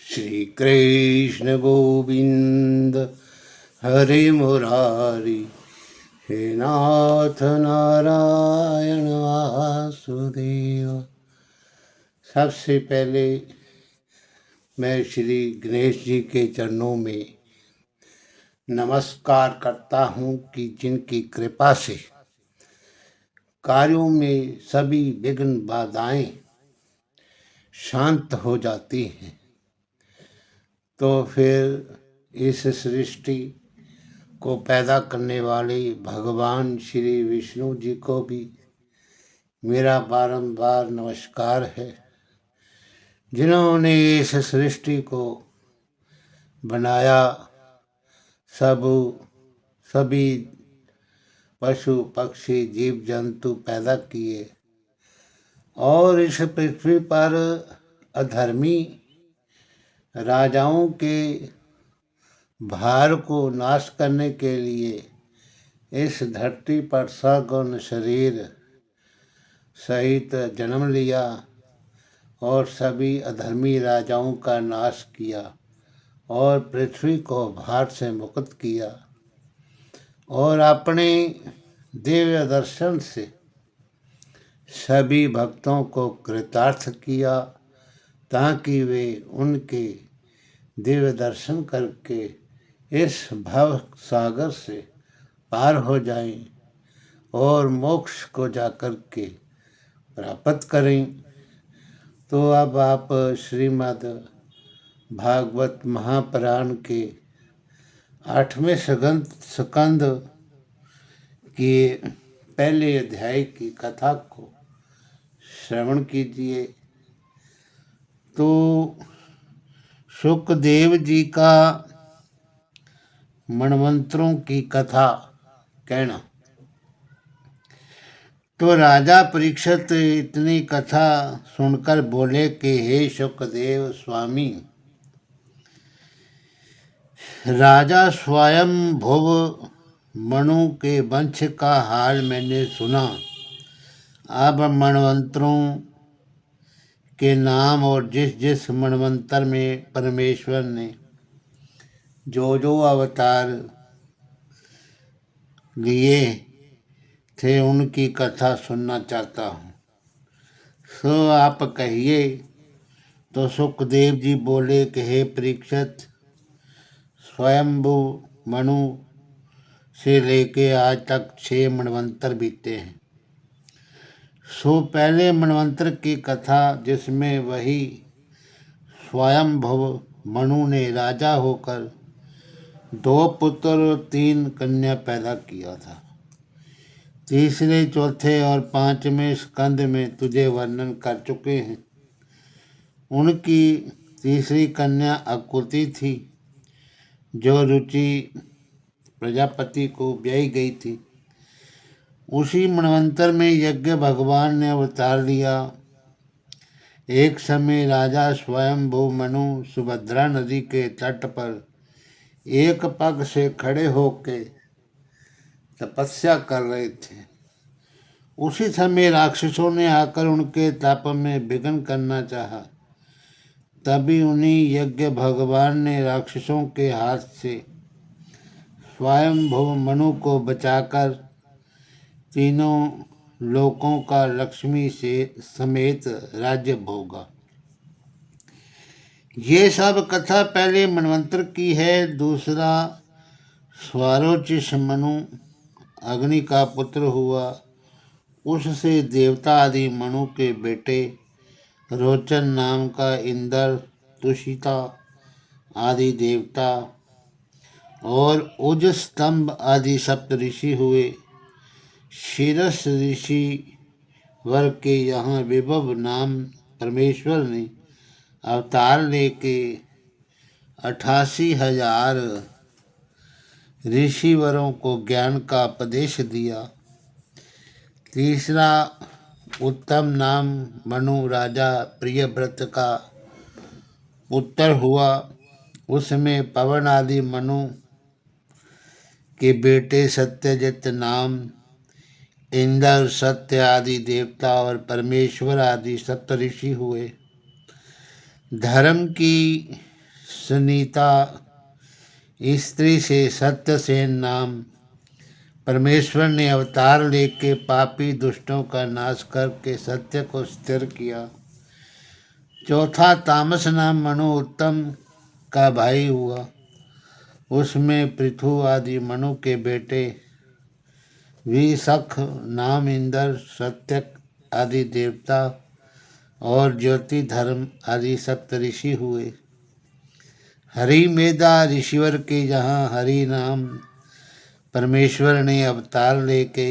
श्री कृष्ण गोविंद हरे मुरारी, हे नाथ नारायण वासुदेव। सबसे पहले मैं श्री गणेश जी के चरणों में नमस्कार करता हूँ कि जिनकी कृपा से कार्यों में सभी विघ्न बाधाएं शांत हो जाती हैं। तो फिर इस सृष्टि को पैदा करने वाले भगवान श्री विष्णु जी को भी मेरा बारंबार नमस्कार है, जिन्होंने इस सृष्टि को बनाया, सभी पशु पक्षी जीव जंतु पैदा किए और इस पृथ्वी पर अधर्मी राजाओं के भार को नाश करने के लिए इस धरती पर सगुण शरीर सहित जन्म लिया और सभी अधर्मी राजाओं का नाश किया और पृथ्वी को भार से मुक्त किया और अपने दिव्य दर्शन से सभी भक्तों को कृतार्थ किया, ताकि वे उनके दिव्य दर्शन करके इस भव सागर से पार हो जाएं और मोक्ष को जाकर के प्राप्त करें। तो अब आप श्रीमद् भागवत महापुराण के 8वें स्कंद के पहले अध्याय की कथा को श्रवण कीजिए। तो सुखदेव जी का मनवंतरों की कथा कहना। तो राजा परीक्षित इतनी कथा सुनकर बोले कि हे सुखदेव स्वामी, राजा स्वयंभुव मनु के वंश का हाल मैंने सुना। अब मनवंतरों के नाम और जिस जिस मनवंतर में परमेश्वर ने जो जो अवतार लिए थे उनकी कथा सुनना चाहता हूँ। सो आप कहिए। तो सुखदेव जी बोले कि हे परीक्षित, स्वयंभू मनु से लेके आज तक 6 मनवंतर बीते हैं। सो पहले मनवंतर की कथा, जिसमें वही स्वयंभुव मनु ने राजा होकर 2 पुत्र और 3 कन्या पैदा किया था। तीसरे, चौथे और 5वें स्कंद में तुझे वर्णन कर चुके हैं। उनकी तीसरी कन्या अकुति थी, जो रुचि प्रजापति को ब्याही गई थी। उसी मनवंतर में यज्ञ भगवान ने अवतार लिया। एक समय राजा स्वयंभू मनु सुभद्रा नदी के तट पर एक पग से खड़े होकर तपस्या कर रहे थे। उसी समय राक्षसों ने आकर उनके तप में विघ्न करना चाहा। तभी उन्हीं यज्ञ भगवान ने राक्षसों के हाथ से स्वयंभुव मनु को बचाकर तीनों लोकों का लक्ष्मी से समेत राज्य भोगा। ये सब कथा पहले मनवंतर की है। दूसरा, स्वारोचिष मनु अग्नि का पुत्र हुआ। उससे देवता आदि मनु के बेटे रोचन नाम का इंद्र, तुषिता आदि देवता और उज स्तंभ आदि सप्तऋषि हुए। शीरस ऋषि वर के यहाँ विभव नाम परमेश्वर ने अवतार लेके 88,000 ऋषिवरों को ज्ञान का उपदेश दिया। तीसरा, उत्तम नाम मनु राजा प्रियव्रत का पुत्र हुआ। उसमें पवन आदि मनु के बेटे सत्यजित नाम इंद्र, सत्य आदि देवता और परमेश्वर आदि सप्तऋषि हुए। धर्म की सुनीता स्त्री से सत्यसेन नाम परमेश्वर ने अवतार लेके पापी दुष्टों का नाश करके सत्य को स्थिर किया। चौथा तामस नाम मनु उत्तम का भाई हुआ। उसमें पृथु आदि मनु के बेटे विसख नाम इंद्र सत्यक आदि देवता और ज्योति धर्म आदि सप्तऋषि हुए। हरि मेधा ऋषिवर के जहाँ हरि नाम परमेश्वर ने अवतार लेके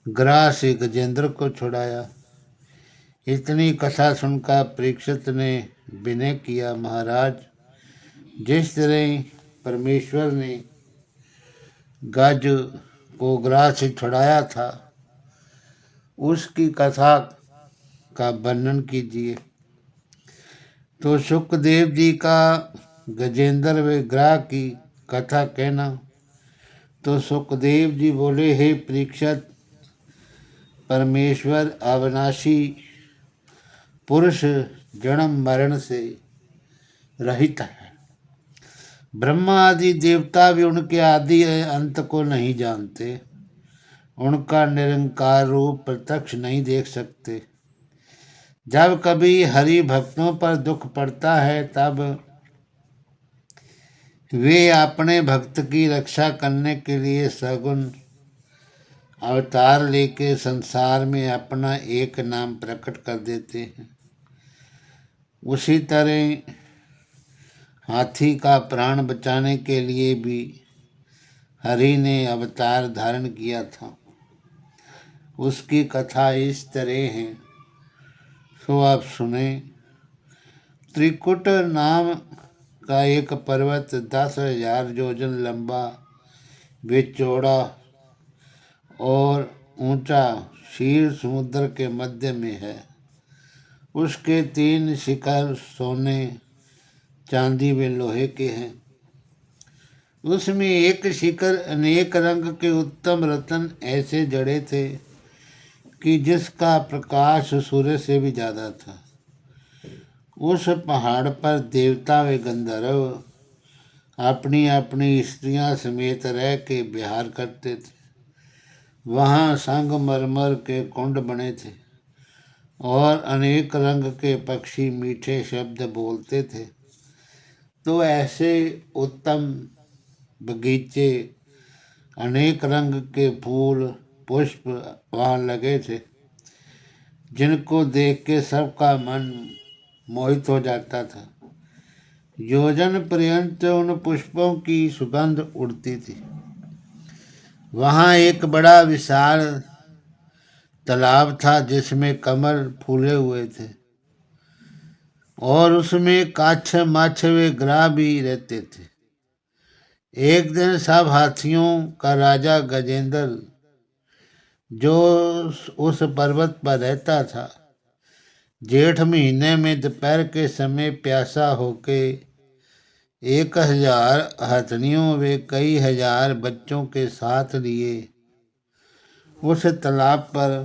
ग्राह से गजेंद्र को छुड़ाया। इतनी कथा सुनकर परीक्षित ने विनय किया, महाराज जिस तरह परमेश्वर ने गज को ग्राह से छुड़ाया था उसकी कथा का वर्णन कीजिए। तो सुखदेव जी का गजेंद्र व ग्राह की कथा कहना। तो सुखदेव जी बोले, हे परीक्षित, परमेश्वर अविनाशी पुरुष जन्म मरण से रहित है। ब्रह्मा आदि देवता भी उनके आदि अंत को नहीं जानते, उनका निरंकार रूप प्रत्यक्ष नहीं देख सकते। जब कभी हरि भक्तों पर दुख पड़ता है तब वे अपने भक्त की रक्षा करने के लिए सगुण अवतार लेके संसार में अपना एक नाम प्रकट कर देते हैं। उसी तरह हाथी का प्राण बचाने के लिए भी हरि ने अवतार धारण किया था। उसकी कथा इस तरह है, सो आप सुने। त्रिकुट नाम का एक पर्वत 10,000 योजन लंबा व चौड़ा और ऊंचा शीर समुद्र के मध्य में है। उसके 3 शिखर सोने चांदी व लोहे के हैं। उसमें एक शिखर अनेक रंग के उत्तम रत्न ऐसे जड़े थे कि जिसका प्रकाश सूर्य से भी ज़्यादा था। उस पहाड़ पर देवता व गंधर्व अपनी अपनी स्त्रियां समेत रह के विहार करते थे। वहाँ संगमरमर के कुंड बने थे और अनेक रंग के पक्षी मीठे शब्द बोलते थे। तो ऐसे उत्तम बगीचे, अनेक रंग के फूल पुष्प वहाँ लगे थे, जिनको देख के सबका मन मोहित हो जाता था। योजन पर्यंत उन पुष्पों की सुगंध उड़ती थी। वहाँ एक बड़ा विशाल तालाब था जिसमें कमल फूले हुए थे और उसमें काछ माछ व ग्राह भी रहते थे। एक दिन सब हाथियों का राजा गजेंद्र जो उस पर्वत पर रहता था, जेठ महीने में दोपहर के समय प्यासा होके 1,000 हथनियों व कई हजार बच्चों के साथ लिए उस तालाब पर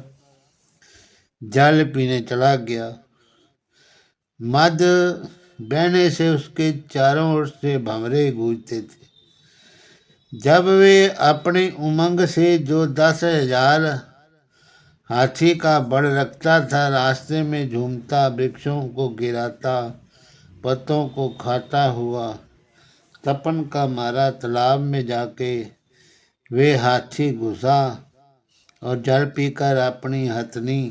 जल पीने चला गया। मद बहने से उसके चारों ओर से भंवरे गूंजते थे। जब वे अपनी उमंग से जो 10,000 हाथी का बल रखता था, रास्ते में झूमता, वृक्षों को गिराता, पत्तों को खाता हुआ तपन का मारा तालाब में जाके वे हाथी घुसा और जल पीकर अपनी हथनी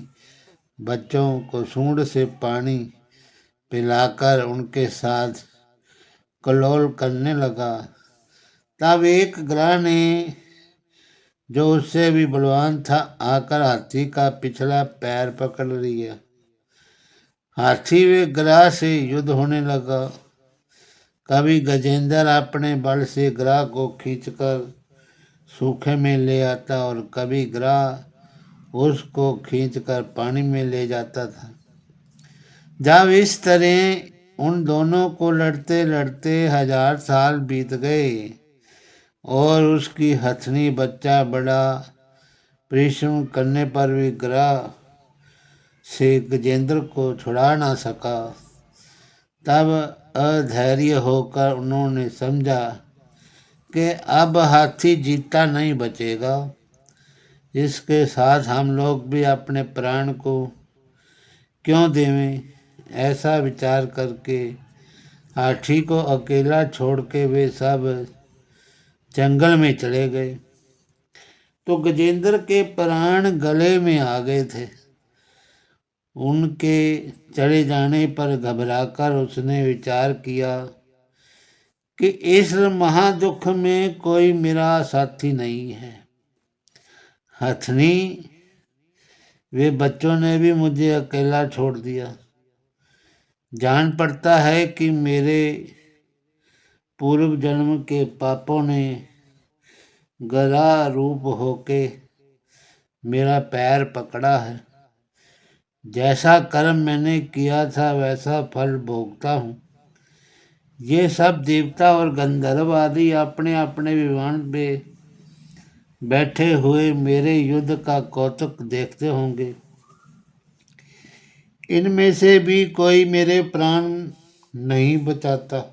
बच्चों को सूंड से पानी पिलाकर उनके साथ कलोल करने लगा। तब एक ग्राह ने, जो उससे भी बलवान था, आकर हाथी का पिछला पैर पकड़ लिया। हाथी व ग्राह से युद्ध होने लगा। कभी गजेंद्र अपने बल से ग्राह को खींचकर सूखे में ले आता और कभी ग्राह उसको खींचकर पानी में ले जाता था। जब इस तरह उन दोनों को लड़ते लड़ते 1000 साल बीत गए और उसकी हथनी बच्चा बड़ा परिश्रम करने पर भी ग्राह से गजेंद्र को छुड़ा ना सका, तब अधैर्य होकर उन्होंने समझा कि अब हाथी जीता नहीं बचेगा, इसके साथ हम लोग भी अपने प्राण को क्यों देवें। ऐसा विचार करके हाथी को अकेला छोड़ के वे सब जंगल में चले गए। तो गजेंद्र के प्राण गले में आ गए थे। उनके चले जाने पर घबराकर उसने विचार किया कि इस महादुख में कोई मेरा साथी नहीं है। हथनी, वे बच्चों ने भी मुझे अकेला छोड़ दिया। जान पड़ता है कि मेरे पूर्व जन्म के पापों ने गधा रूप होके मेरा पैर पकड़ा है। जैसा कर्म मैंने किया था वैसा फल भोगता हूँ। ये सब देवता और गंधर्व आदि अपने अपने विमान पे बैठे हुए मेरे युद्ध का कौतुक देखते होंगे। इनमें से भी कोई मेरे प्राण नहीं बचाता।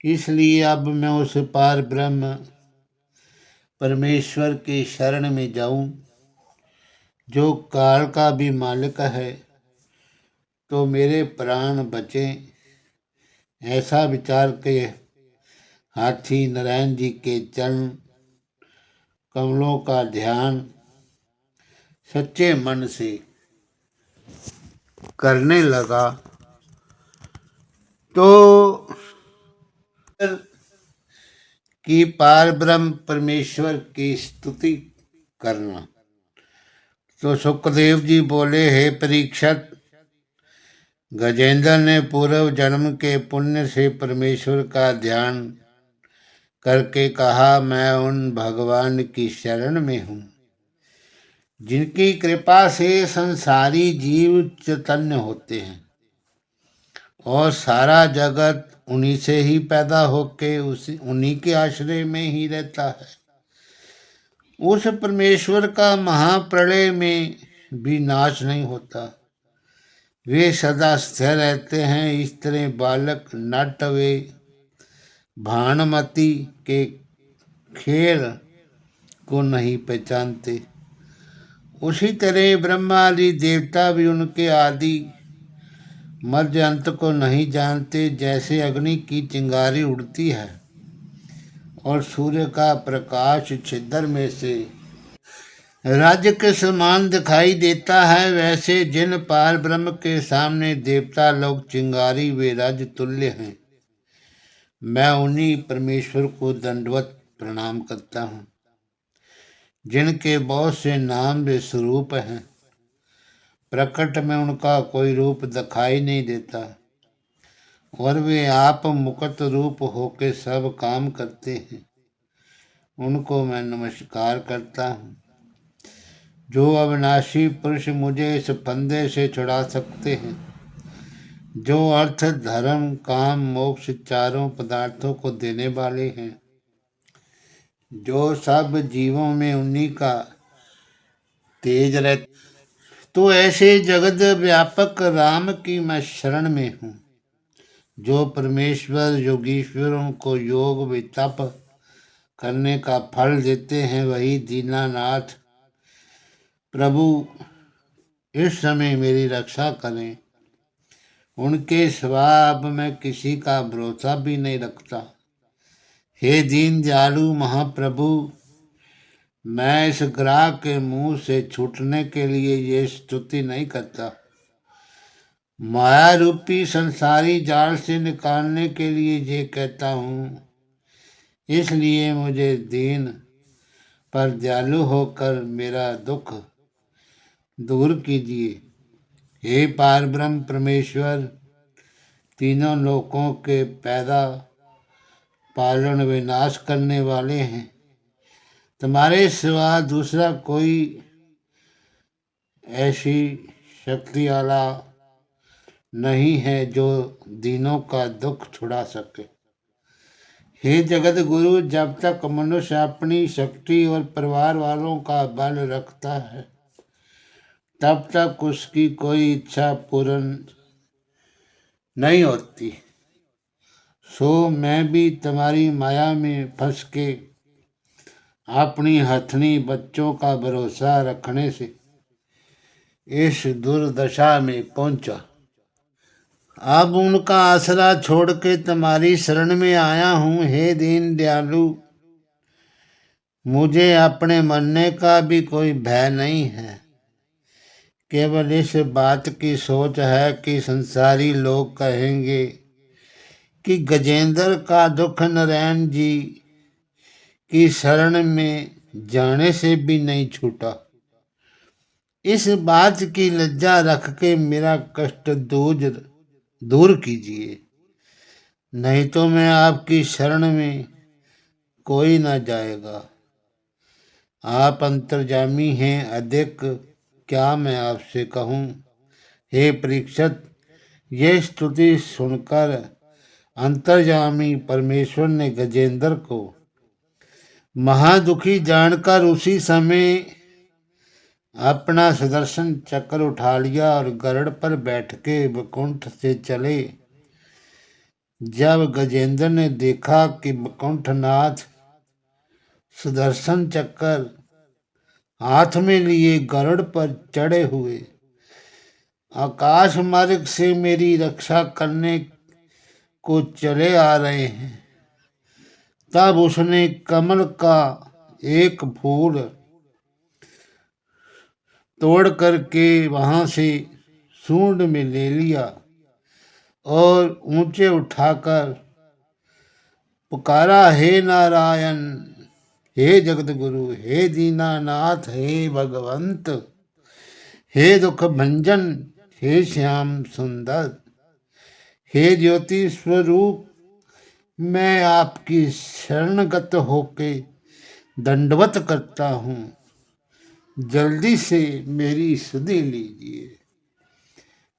इसलिए अब मैं उस पार ब्रह्म परमेश्वर की शरण में जाऊं, जो काल का भी मालिक है, तो मेरे प्राण बचें। ऐसा विचार के हाथी नारायण जी के चरण कमलों का ध्यान सच्चे मन से करने लगा। तो कि पार ब्रह्म परमेश्वर की स्तुति करना। तो सुखदेव जी बोले, हे परीक्षित, गजेंद्र ने पूर्व जन्म के पुण्य से परमेश्वर का ध्यान करके कहा, मैं उन भगवान की शरण में हूँ जिनकी कृपा से संसारी जीव चैतन्य होते हैं और सारा जगत उन्हीं से ही पैदा होके उन्हीं के आश्रय में ही रहता है। उस परमेश्वर का महाप्रलय में भी नाश नहीं होता। वे सदा स्थिर रहते हैं। इस तरह बालक नट वे भानुमति के खेल को नहीं पहचानते, उसी तरह ब्रह्मा आदि देवता भी उनके आदि मध्य अंत को नहीं जानते। जैसे अग्नि की चिंगारी उड़ती है और सूर्य का प्रकाश छिद्र में से राज्य के समान दिखाई देता है, वैसे जिन पार ब्रह्म के सामने देवता लोग चिंगारी वे राज्य तुल्य हैं। मैं उन्हीं परमेश्वर को दंडवत प्रणाम करता हूँ जिनके बहुत से नाम वे स्वरूप हैं। प्रकट में उनका कोई रूप दिखाई नहीं देता और वे आप मुक्त रूप होके सब काम करते हैं। उनको मैं नमस्कार करता हूँ। जो अविनाशी पुरुष मुझे इस फंदे से छुड़ा सकते हैं, जो अर्थ धर्म काम मोक्ष चारों पदार्थों को देने वाले हैं, जो सब जीवों में उन्हीं का तेज रहता। तो ऐसे जगत व्यापक राम की मैं शरण में हूँ। जो परमेश्वर योगीश्वरों को योग व तप करने का फल देते हैं, वही दीनानाथ प्रभु इस समय मेरी रक्षा करें। उनके सिवा अब मैं किसी का भरोसा भी नहीं रखता। हे दीन दयालु महाप्रभु, मैं इस ग्राह के मुंह से छूटने के लिए ये स्तुति नहीं करता। माया रूपी संसारी जाल से निकालने के लिए ये कहता हूँ। इसलिए मुझे दीन पर दयालु होकर मेरा दुख दूर कीजिए। हे पार ब्रह्म परमेश्वर, तीनों लोकों के पैदा पालन विनाश करने वाले हैं। तुम्हारे सिवा दूसरा कोई ऐसी शक्ति वाला नहीं है जो दीनों का दुख छुड़ा सके। हे जगत गुरु, जब तक मनुष्य अपनी शक्ति और परिवार वालों का बल रखता है, तब तक उसकी कोई इच्छा पूर्ण नहीं होती। सो मैं भी तुम्हारी माया में फंस के अपनी हथनी बच्चों का भरोसा रखने से इस दुर्दशा में पहुंचा। अब उनका आसरा छोड़ के तुम्हारी शरण में आया हूं। हे दीन दयालु, मुझे अपने मरने का भी कोई भय नहीं है। केवल इस बात की सोच है कि संसारी लोग कहेंगे कि गजेंद्र का दुख नारायण जी की शरण में जाने से भी नहीं छूटा। इस बात की लज्जा रख के मेरा कष्ट दूर कीजिए, नहीं तो मैं आपकी शरण में कोई न जाएगा। आप अंतर्जामी हैं, अधिक क्या मैं आपसे कहूँ। हे परीक्षित, ये स्तुति सुनकर अंतर्जामी परमेश्वर ने गजेंद्र को महादुखी जानकर उसी समय अपना सुदर्शन चक्र उठा लिया और गरुड़ पर बैठ के वैकुंठ से चले। जब गजेंद्र ने देखा कि वैकुंठनाथ सुदर्शन चक्र हाथ में लिए गरुड़ पर चढ़े हुए आकाश मार्ग से मेरी रक्षा करने को चले आ रहे हैं, तब उसने कमल का एक फूल तोड़ करके वहां से सूंड में ले लिया और ऊंचे उठाकर पुकारा, हे नारायण, हे जगत गुरु, हे दीनानाथ, हे भगवंत, हे दुख भंजन, हे श्याम सुंदर, हे ज्योति स्वरूप, मैं आपकी शरणगत होके दंडवत करता हूँ। जल्दी से मेरी सुधि लीजिए।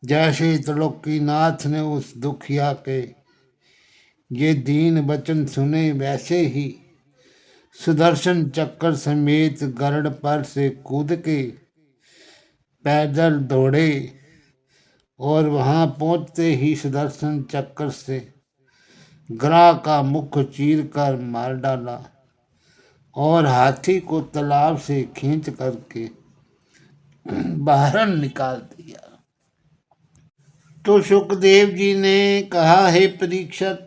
जैसे त्रिलोकीनाथ ने उस दुखिया के ये दीन वचन सुने, वैसे ही सुदर्शन चक्र समेत गरुड़ पर से कूद के पैदल दौड़े और वहां पहुंचते ही सुदर्शन चक्र से ग्राह का मुख चीर कर मार डाला और हाथी को तालाब से खींच करके बाहर निकाल दिया। तो सुखदेव जी ने कहा, हे परीक्षित,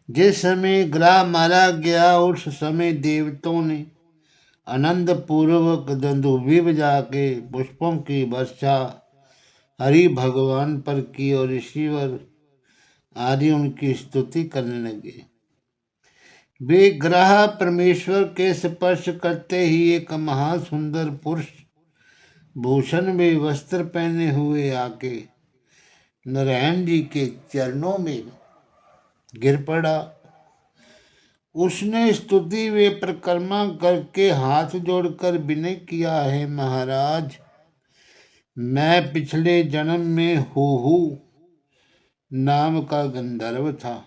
जिस समय ग्राह मारा गया उस समय देवताओं ने आनंद पूर्वक दंदुभी बजा के पुष्पों की वर्षा हरि भगवान पर की और ईश्वर आदि उनकी स्तुति करने लगे। वे ग्रह परमेश्वर के स्पर्श करते ही एक महासुंदर पुरुष भूषण में वस्त्र पहने हुए आके नारायण जी के चरणों में गिर पड़ा। उसने स्तुति व परिक्रमा करके हाथ जोड़कर विनय किया, है महाराज, मैं पिछले जन्म में हूहू नाम का गंधर्व था।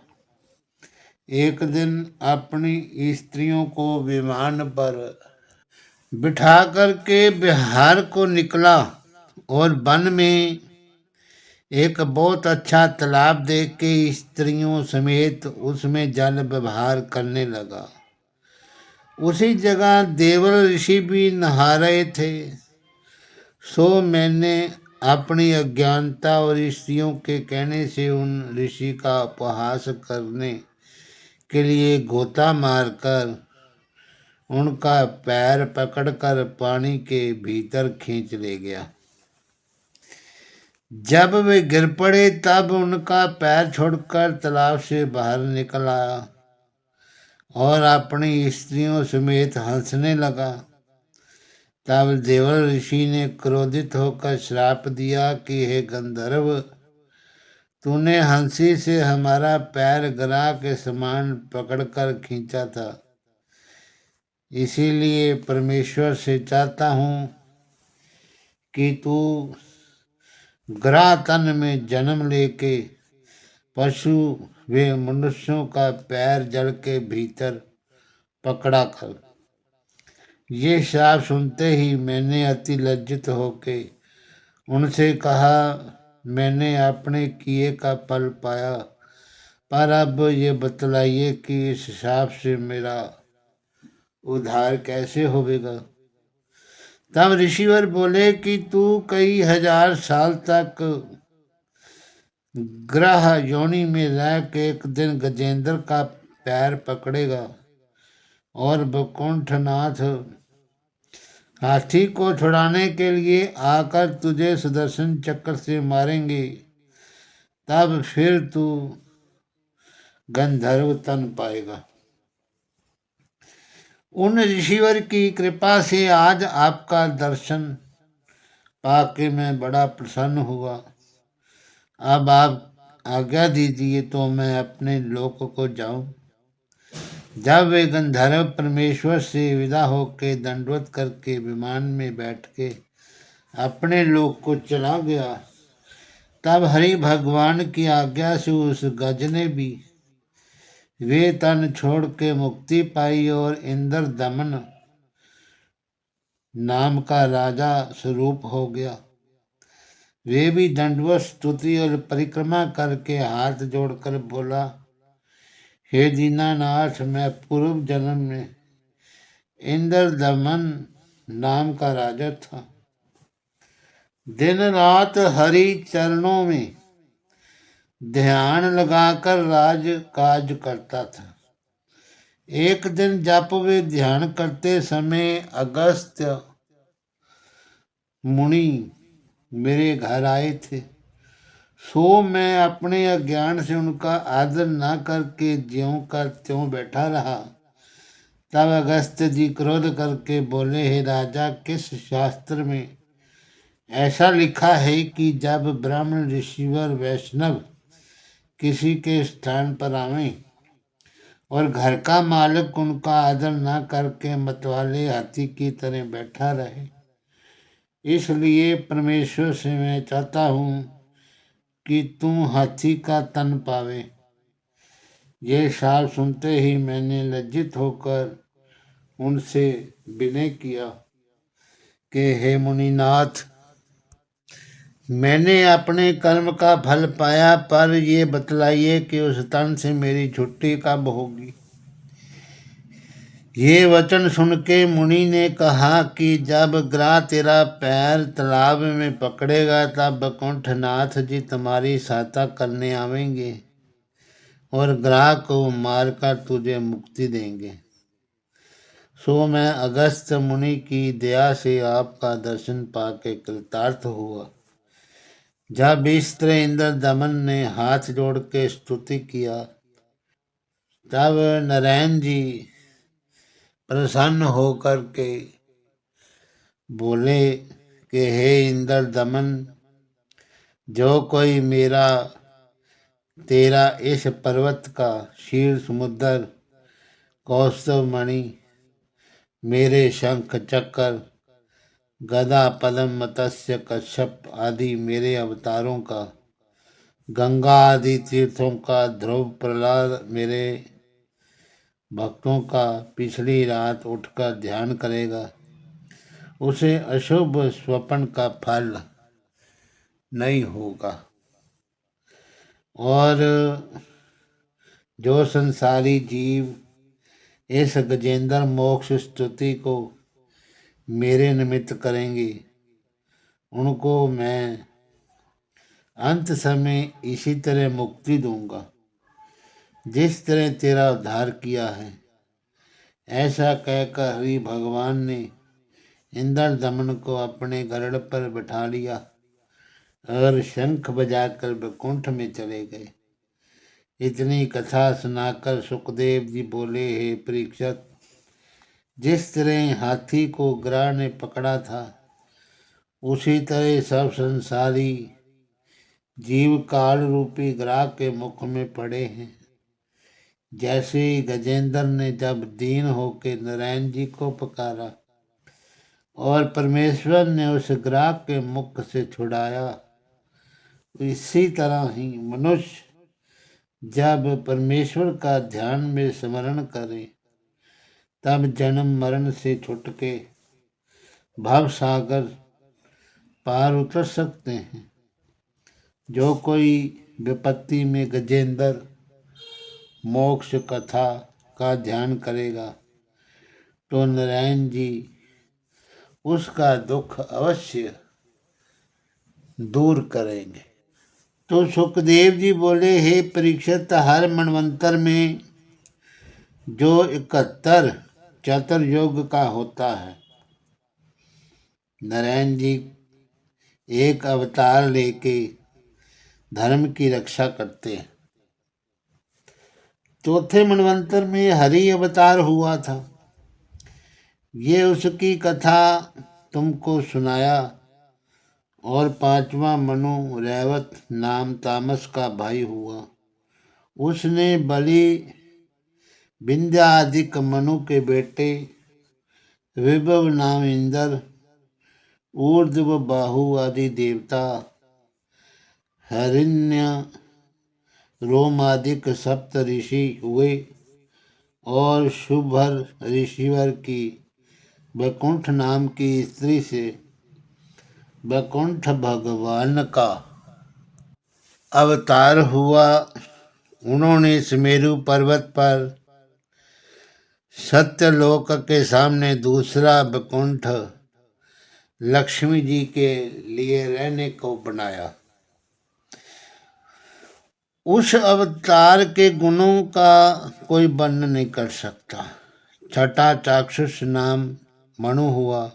एक दिन अपनी स्त्रियों को विमान पर बिठा करके बिहार को निकला और वन में एक बहुत अच्छा तालाब देख के स्त्रियों समेत उसमें जल व्यवहार करने लगा। उसी जगह देवल ऋषि भी नहा रहे थे। सो मैंने अपनी अज्ञानता और स्त्रियों के कहने से उन ऋषि का उपहास करने के लिए गोता मारकर उनका पैर पकड़कर पानी के भीतर खींच ले गया। जब वे गिर पड़े तब उनका पैर छोड़कर तालाब से बाहर निकल आया और अपनी स्त्रियों समेत हंसने लगा। तब देवल ऋषि ने क्रोधित होकर श्राप दिया कि हे गंधर्व, तूने हंसी से हमारा पैर ग्राह के समान पकड़कर खींचा था, इसीलिए परमेश्वर से चाहता हूँ कि तू ग्राह तन में जन्म लेके पशु व मनुष्यों का पैर जल के भीतर पकड़ा कर। ये श्राप सुनते ही मैंने अति लज्जित होके उनसे कहा, मैंने अपने किए का फल पाया, पर अब ये बतलाइए कि इस हिसाब से मेरा उद्धार कैसे होवेगा। तब ऋषिवर बोले कि तू कई हजार साल तक ग्रह योनि में रह के एक दिन गजेंद्र का पैर पकड़ेगा और वैकुंठनाथ हाथी को छुड़ाने के लिए आकर तुझे सुदर्शन चक्र से मारेंगे। तब फिर तू गंधर्व तन पाएगा। उन ऋषिवर की कृपा से आज आपका दर्शन पाके मैं बड़ा प्रसन्न हुआ। अब आप आज्ञा दीजिए तो मैं अपने लोक को जाऊं। जब वे गंधर्व परमेश्वर से विदा होके दंडवत करके विमान में बैठ के अपने लोक को चला गया, तब हरि भगवान की आज्ञा से उस गज ने भी वे तन छोड़ के मुक्ति पाई और इंद्र दमन नाम का राजा स्वरूप हो गया। वे भी दंडवत स्तुति और परिक्रमा करके हाथ जोड़कर बोला, हे दीनानाथ, मैं पूर्व जन्म में इंद्र दमन नाम का राजा था। दिन रात हरि चरणों में ध्यान लगाकर राज काज करता था। एक दिन जप वे ध्यान करते समय अगस्त्य मुनि मेरे घर आए थे। सो मैं अपने अज्ञान से उनका आदर न करके ज्यों का त्यों बैठा रहा। तब अगस्त्य जी क्रोध करके बोले, हे राजा, किस शास्त्र में ऐसा लिखा है कि जब ब्राह्मण ऋषिवर वैष्णव किसी के स्थान पर आवे और घर का मालिक उनका आदर न करके मतवाले हाथी की तरह बैठा रहे? इसलिए परमेश्वर से मैं चाहता हूँ कि तू हाथी का तन पावे। ये शाप सुनते ही मैंने लज्जित होकर उनसे विनय किया कि हे मुनिनाथ, मैंने अपने कर्म का फल पाया, पर ये बतलाइए कि उस तन से मेरी छुट्टी कब होगी। ये वचन सुन के मुनि ने कहा कि जब ग्रह तेरा पैर तालाब में पकड़ेगा तब वैकुंठनाथ जी तुम्हारी सहायता करने आवेंगे और ग्रह को मारकर तुझे मुक्ति देंगे। सो मैं अगस्त्य मुनि की दया से आपका दर्शन पाके कृतार्थ हुआ। जब इस तरह इंद्र दमन ने हाथ जोड़ के स्तुति किया, तब नारायण जी प्रसन्न होकर के बोले कि हे इंद्र दमन, जो कोई मेरा तेरा इस पर्वत का शीर्ष समुद्र कौस्तव मणि, मेरे शंख चक्र गदा पद्म मत्स्य कश्यप आदि मेरे अवतारों का, गंगा आदि तीर्थों का, ध्रुव प्रहलाद मेरे भक्तों का पिछली रात उठकर ध्यान करेगा, उसे अशुभ स्वप्न का फल नहीं होगा। और जो संसारी जीव इस गजेंद्र मोक्ष स्तुति को मेरे निमित्त करेंगे, उनको मैं अंत समय इसी तरह मुक्ति दूंगा जिस तरह तेरा उद्धार किया है। ऐसा कहकर हरि भगवान ने इंद्र दमन को अपने गरुड़ पर बैठा लिया और शंख बजाकर वैकुंठ में चले गए। इतनी कथा सुनाकर सुखदेव जी बोले, हे परीक्षित, जिस तरह हाथी को ग्रह ने पकड़ा था, उसी तरह सब संसारी जीव काल रूपी ग्रह के मुख में पड़े हैं। जैसे ही गजेंद्र ने जब दीन होके नारायण जी को पुकारा और परमेश्वर ने उस ग्रह के मुख से छुड़ाया, इसी तरह ही मनुष्य जब परमेश्वर का ध्यान में स्मरण करे तब जन्म मरण से छुट के भव सागर पार उतर सकते हैं। जो कोई विपत्ति में गजेंद्र मोक्ष कथा का ध्यान करेगा तो नारायण जी उसका दुख अवश्य दूर करेंगे। तो सुखदेव जी बोले, हे परीक्षित, हर मनवंतर में जो 71 चतुर्युग का होता है, नारायण जी एक अवतार लेके धर्म की रक्षा करते हैं। चौथे मनवंतर में हरि अवतार हुआ था, ये उसकी कथा तुमको सुनाया। और पांचवा मनु रैवत नाम तामस का भाई हुआ, उसने बलि विंध्यादिक मनु के बेटे विभव नाम इंद्र, ऊर्ध्व बाहु आदि देवता, हरिण्य रोमादिक सप्त ऋषि हुए और शुभर ऋषिवर की वैकुंठ नाम की स्त्री से वैकुंठ भगवान का अवतार हुआ। उन्होंने सुमेरु पर्वत पर सत्यलोक के सामने दूसरा वैकुंठ लक्ष्मी जी के लिए रहने को बनाया। उस अवतार के गुणों का कोई वर्णन नहीं कर सकता। छठा चाक्षुष नाम मनु हुआ,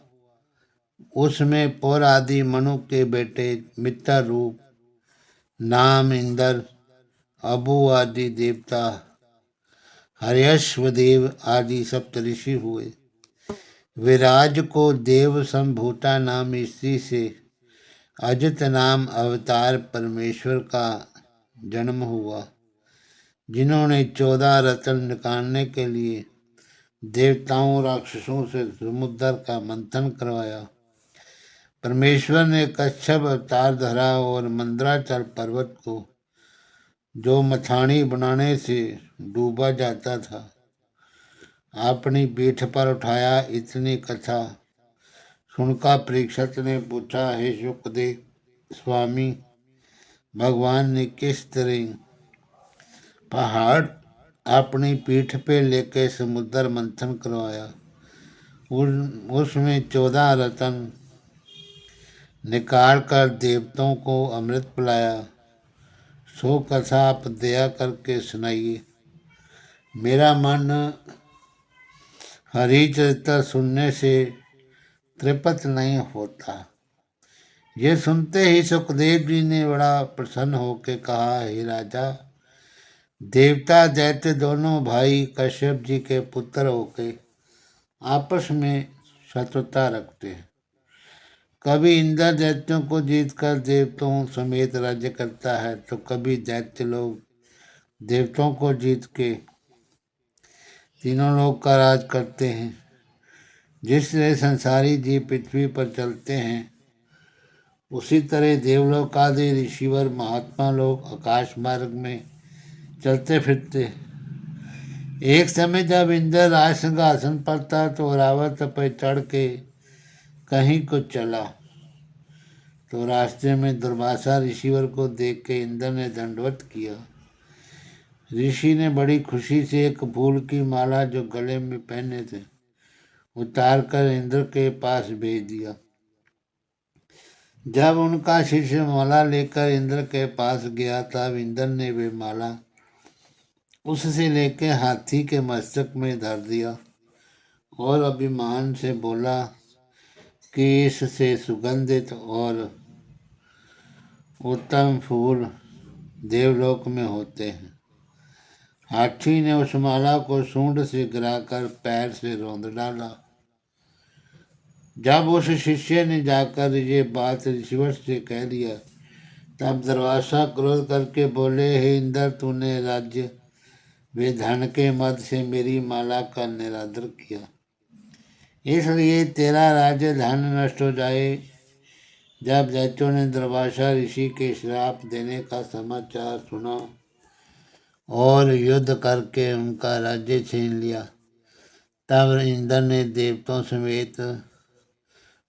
उसमें पौर आदि मनु के बेटे मित्र रूप नाम इंद्र, अबु आदि देवता, हर्यश्वदेव आदि सप्तऋषि हुए। विराज को देव संभूता नाम स्त्री से अजित नाम अवतार परमेश्वर का जन्म हुआ, जिन्होंने 14 रत्न निकालने के लिए देवताओं राक्षसों से समुद्र का मंथन करवाया। परमेश्वर ने कच्छप अवतार धरा और मंदराचल पर्वत को, जो मथानी बनाने से डूबा जाता था, अपनी पीठ पर उठाया। इतनी कथा सुनकर परीक्षित ने पूछा, हे सुखदेव स्वामी, भगवान ने किस तरह पहाड़ अपनी पीठ पे लेके समुद्र मंथन करवाया, उसमें 14 रत्न निकाल कर देवताओं को अमृत पिलाया, सो कथा आप दया करके सुनाइए। मेरा मन हरिचरित्र सुनने से तृप्त नहीं होता। ये सुनते ही सुखदेव जी ने बड़ा प्रसन्न होकर कहा, हे राजा, देवता दैत्य दोनों भाई कश्यप जी के पुत्र होके आपस में शत्रुता रखते हैं। कभी इंद्र दैत्यों को जीतकर देवताओं समेत राज्य करता है, तो कभी दैत्य लोग देवताओं को जीत के तीनों लोग का राज करते हैं। जिस तरह संसारी जीव पृथ्वी पर चलते हैं, उसी तरह देवलोक आदि ऋषिवर महात्मा लोग आकाश मार्ग में चलते फिरते। एक समय जब इंद्र राज सिंहासन पर था, तो रावत पर चढ़ के कहीं को चला, तो रास्ते में दुर्वासा ऋषिवर को देख के इंद्र ने दंडवत किया। ऋषि ने बड़ी खुशी से एक फूल की माला जो गले में पहने थे उतार कर इंद्र के पास भेज दिया। जब उनका शिष्य माला लेकर इंद्र के पास गया, तब इंद्र ने वे माला उससे लेके हाथी के मस्तक में धर दिया और अभिमान से बोला कि इससे सुगंधित और उत्तम फूल देवलोक में होते हैं। हाथी ने उस माला को सूंड से गिराकर पैर से रौंद डाला। जब उस शिष्य ने जाकर ये बात ऋषिवर से कह दिया, तब दुर्वासा क्रोध करके बोले, हे इंद्र, तूने राज्य वे धन के मद से मेरी माला का निरादर किया, इसलिए तेरा राज्य धन नष्ट हो जाए। जब दैत्यों ने दुर्वासा ऋषि के श्राप देने का समाचार सुना और युद्ध करके उनका राज्य छीन लिया, तब इंद्र ने देवताओं समेत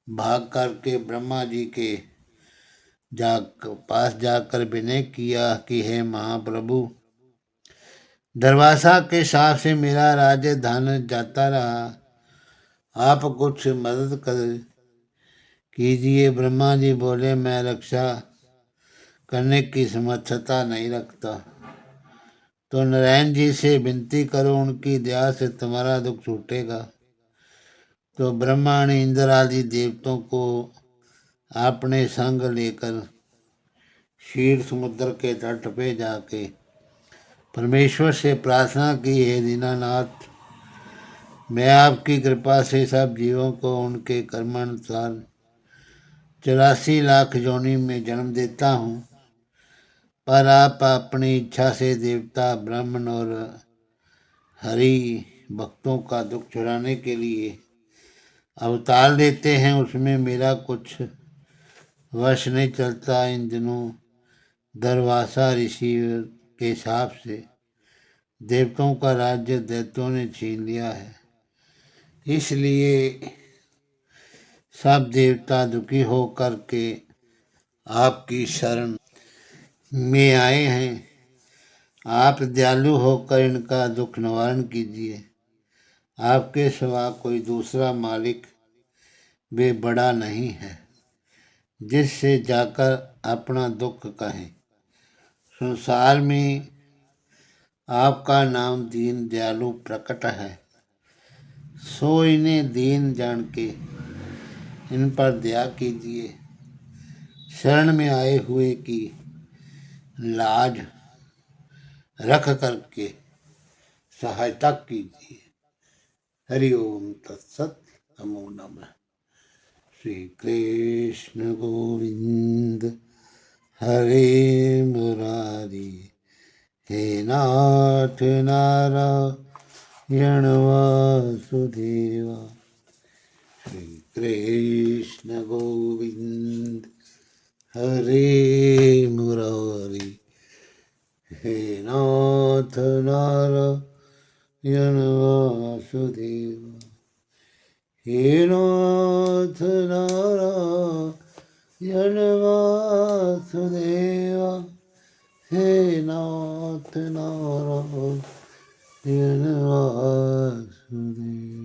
भाग करके ब्रह्मा जी के पास जाकर विनय किया कि हे महाप्रभु, दरवासा के शाप से मेरा राज्य धन जाता रहा, आप कुछ मदद कर कीजिए। ब्रह्मा जी बोले, मैं रक्षा करने की समर्थता नहीं रखता, तो नारायण जी से विनती करो, उनकी दया से तुम्हारा दुख छूटेगा। तो ब्रह्मा ने इंद्र आदि देवताओं को अपने संग लेकर क्षीर समुद्र के तट पे जाके परमेश्वर से प्रार्थना की, हे दीनानाथ, मैं आपकी कृपा से सब जीवों को उनके कर्मानुसार 84 लाख योनि में जन्म देता हूँ, पर आप अपनी इच्छा से देवता, ब्राह्मण और हरि भक्तों का दुख छुड़ाने के लिए अवतार लेते हैं, उसमें मेरा कुछ वश नहीं चलता। इन दिनों दरवासा ऋषि के शाप से देवताओं का राज्य दैत्यों ने छीन लिया है, इसलिए सब देवता दुखी होकर के आपकी शरण में आए हैं। आप दयालु होकर इनका दुख निवारण कीजिए। आपके सिवा कोई दूसरा मालिक वे बड़ा नहीं है, जिससे जाकर अपना दुख कहें। संसार में आपका नाम दीन दयालु प्रकट है, सो इन्हें दीन जान के इन पर दया कीजिए। शरण में आए हुए की लाज रख करके सहायता कीजिए। हरि ओम तत्सत। नमो नमः। श्री कृष्ण गोविंद हरे मुरारी, हे नाथ नारायण वासुदेवा। श्री कृष्ण गोविंद हरे मुरारी, हे नाथ नारायण वासुदेवा। हे नाथ नारायण वासुदेवा, हे नाथ नारायण वासुदेवा।